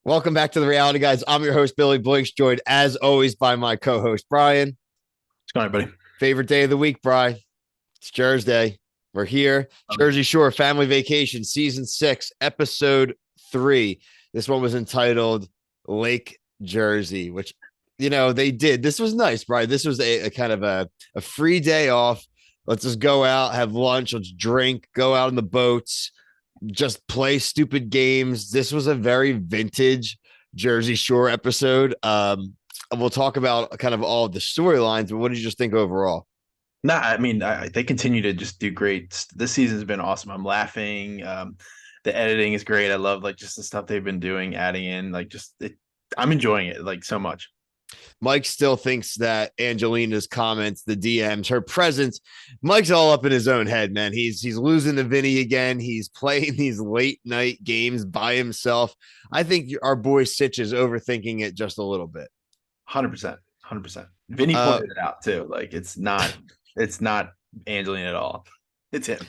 Welcome back to the Reality Guys. I'm your host, Billy Blinks, joined as always by my co-host, Brian. What's going on, buddy? Favorite day of the week, Brian? It's Jersey Day. We're here. Jersey Shore Family Vacation, Season 6, Episode 3. This one was entitled Lake Jersey, which, they did. This was nice, Brian. This was a kind of a free day off. Let's just go out, have lunch, let's drink, go out on the boats, just play stupid games. This was a very vintage Jersey Shore episode. We'll talk about kind of all of the storylines, but what did you just think overall? They continue to just do great. This season's been awesome. I'm laughing. The editing is great. I love just the stuff they've been doing, adding in I'm enjoying it so much. Mike still thinks that Angelina's comments, the DMs, her presence, Mike's all up in his own head, man. He's losing to Vinny again. He's playing these late night games by himself. I think our boy Sitch is overthinking it just a little bit. 100%. 100%. Vinny pointed it out too. It's not Angelina at all. It's him.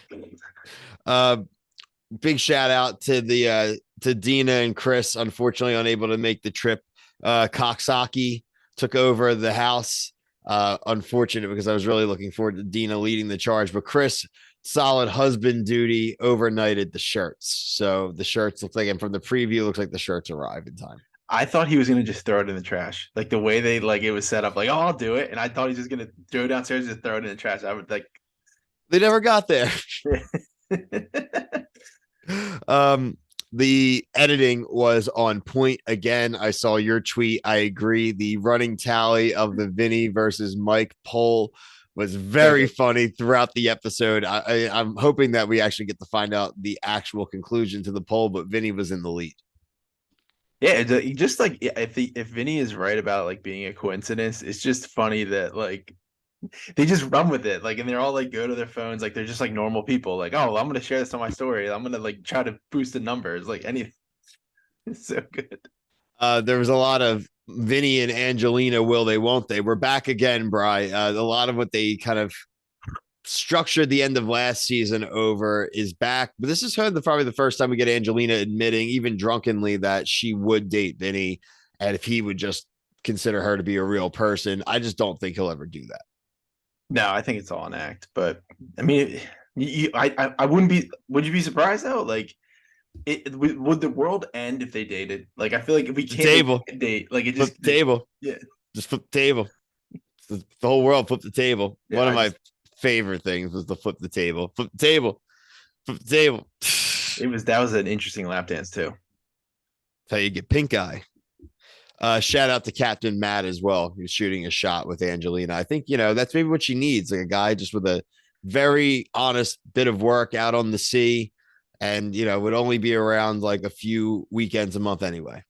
Big shout out to to Dina and Chris, unfortunately unable to make the trip. Coxsackie took over the house. Unfortunate, because I was really looking forward to Dina leading the charge, but Chris, solid husband duty, overnighted the shirts. So the shirts look like, and from the preview, looks like the shirts arrived in time. I thought he was gonna just throw it in the trash, like the way it was set up. Oh, I'll do it, and I thought he was just gonna go downstairs and just throw it in the trash. I would They never got there. The editing was on point again. I saw your tweet. I agree. The running tally of the Vinny versus Mike poll was very funny throughout the episode. I'm hoping that we actually get to find out the actual conclusion to the poll, but Vinny was in the lead. Yeah, just if Vinny is right about being a coincidence, it's just funny that they just run with it, and they're all go to their phones, they're just normal people, oh, I'm gonna share this on my story, I'm gonna try to boost the numbers, anything. It's so good. There was a lot of Vinny and Angelina, will they, won't they? We're back again, Bry. A lot of what they kind of structured the end of last season over is back, but this is probably the first time we get Angelina admitting, even drunkenly, that she would date Vinny, and if he would just consider her to be a real person. I just don't think he'll ever do that. No, I think it's all an act. But I mean, I wouldn't be. Would you be surprised though? Would the world end if they dated? I feel like if we can't date, it just flip the table. Yeah, just flip the table. The whole world flip the table. Yeah, One of my favorite things was to flip the table. Flip the table. Flip the table. That was an interesting lap dance too. That's how you get pink eye. Shout out to Captain Matt as well. He was shooting a shot with Angelina. I think, that's maybe what she needs, like a guy just with a very honest bit of work out on the sea, and, would only be around a few weekends a month anyway.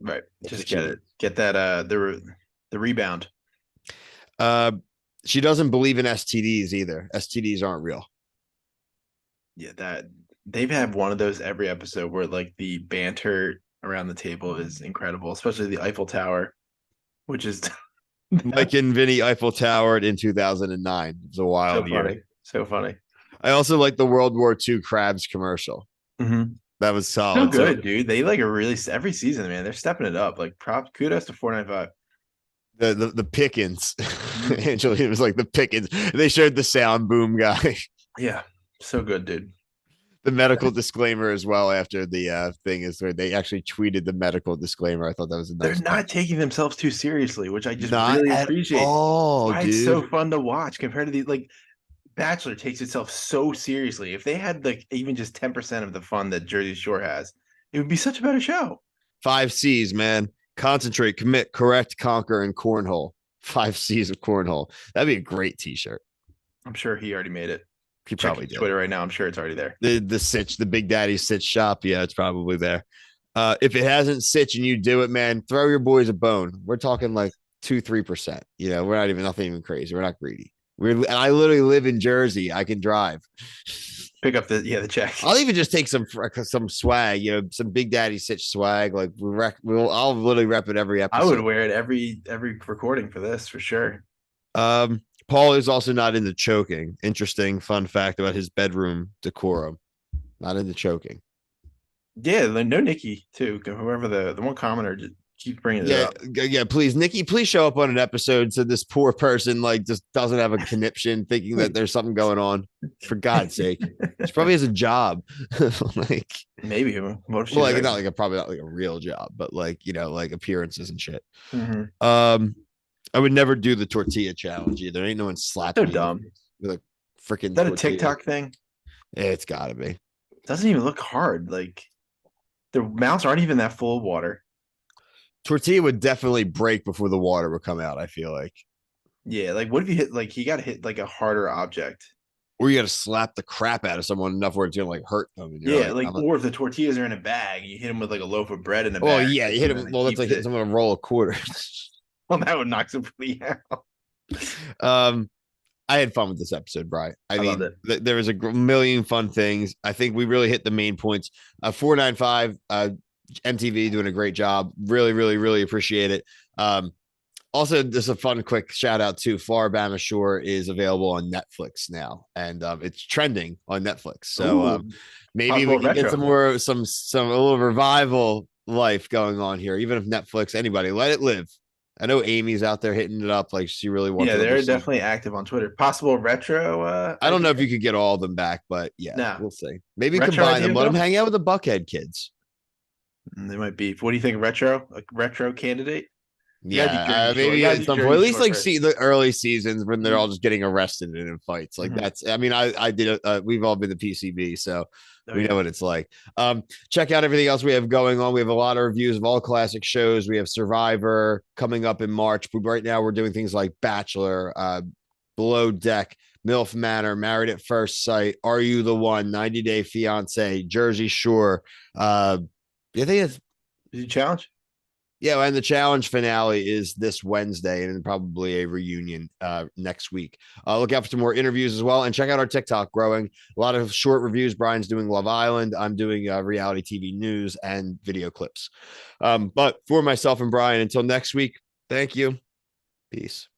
Right. Just get that, the rebound. She doesn't believe in STDs either. STDs aren't real. Yeah, that they've had one of those every episode where the banter around the table is incredible, especially the Eiffel Tower, which is Mike and Vinny Eiffel Towered in 2009. It was a wild year. So funny. I also like the World War II crabs commercial. Mm-hmm. That was solid. So good, dude. They are really every season, man. They're stepping it up. Kudos to 495. The Pickens. Angelina was like the Pickens. They showed the sound boom guy. Yeah, so good, dude. The medical disclaimer as well after the thing is where they actually tweeted the medical disclaimer. I thought that was a nice. They're not taking themselves too seriously, which I just really appreciate. Why it's so fun to watch compared to the Bachelor takes itself so seriously. If they had even just 10% of the fun that Jersey Shore has, it would be such a better show. 5 C's, man. Concentrate, commit, correct, conquer, and cornhole. 5 C's of cornhole. That'd be a great t-shirt. I'm sure he already made it. He probably did. Twitter right now. I'm sure it's already there. The Sitch, the Big Daddy Sitch shop. Yeah, it's probably there. If it hasn't Sitch and you do it, man, throw your boys a bone. We're talking 2-3%. We're not even nothing even crazy. We're not greedy. And I literally live in Jersey. I can drive. Pick up the check. I'll even just take some swag, some Big Daddy Sitch swag. I'll literally rep it every episode. I would wear it every recording for this for sure. Paul is also not into choking. Interesting fun fact about his bedroom decorum. Not into choking. Yeah, no Nikki too. Whoever the one commenter just keeps bringing it Yeah, up. yeah, please, Nikki, please show up on an episode so this poor person like just doesn't have a conniption, thinking that there's something going on. For God's sake, she probably has a job, like, Maybe. What if well, she's like right? not like a probably not like a real job, but like like appearances and shit. Hmm. Um, I would never do the tortilla challenge either. Ain't no one So slapping me in the dumb. face with a Is freaking that a tortilla. TikTok thing? It's got to be. Doesn't even look hard. Like their mouths aren't even that full of water. Tortilla would definitely break before the water would come out. I feel like, Yeah, like what if you hit like he got to hit like a harder object? or you got to slap the crap out of someone enough where it's gonna like hurt them, and you're Yeah, like, like I'm not. or if the tortillas are in a bag, you hit them with like a loaf of bread in a Oh bag yeah, or you hit something him. that Well, that's keeps like hitting it. someone with a roll of quarters. Well, that would knock somebody out. um, I had fun with this episode, Brian. I I loved mean, it. there was a million fun things. I think we really hit the main points. 495, MTV doing a great job. Really, really, really appreciate it. Also, just a fun, quick shout out to Floribama Shore is available on Netflix now, and it's trending on Netflix. So Ooh, maybe we possible can get retro. some more, some a little revival life going on here. Even if Netflix, anybody, let it live. I know Amy's out there hitting it up, like she really wants Yeah, another they're season. definitely active on Twitter. Possible retro I don't know idea? if you could get all of them back, but yeah, No. we'll see. Maybe Retro combine them. idea Let them though? hang out with the Buckhead kids. They might be. What do you think? Retro? A retro candidate? You gotta do Jersey Yeah, Shore. You maybe gotta at do some point, Jersey at least Shore like first. see the early seasons when they're Mm-hmm. all just getting arrested and in fights. Like Mm-hmm. that's, I mean, I did, we've all been the PCB, so Oh we know yeah. what it's like. Check out everything else we have going on. We have a lot of reviews of all classic shows. We have Survivor coming up in March. But right now we're doing things like Bachelor, Below Deck, MILF Manor, Married at First Sight, Are You the One, 90 Day Fiance, Jersey Shore. I think it's, Did you challenge? yeah, and the challenge finale is this Wednesday, and probably a reunion next week. Look out for some more interviews as well, and check out our TikTok growing. A lot of short reviews. Brian's doing Love Island. I'm doing reality TV news and video clips. But for myself and Brian, until next week, thank you. Peace.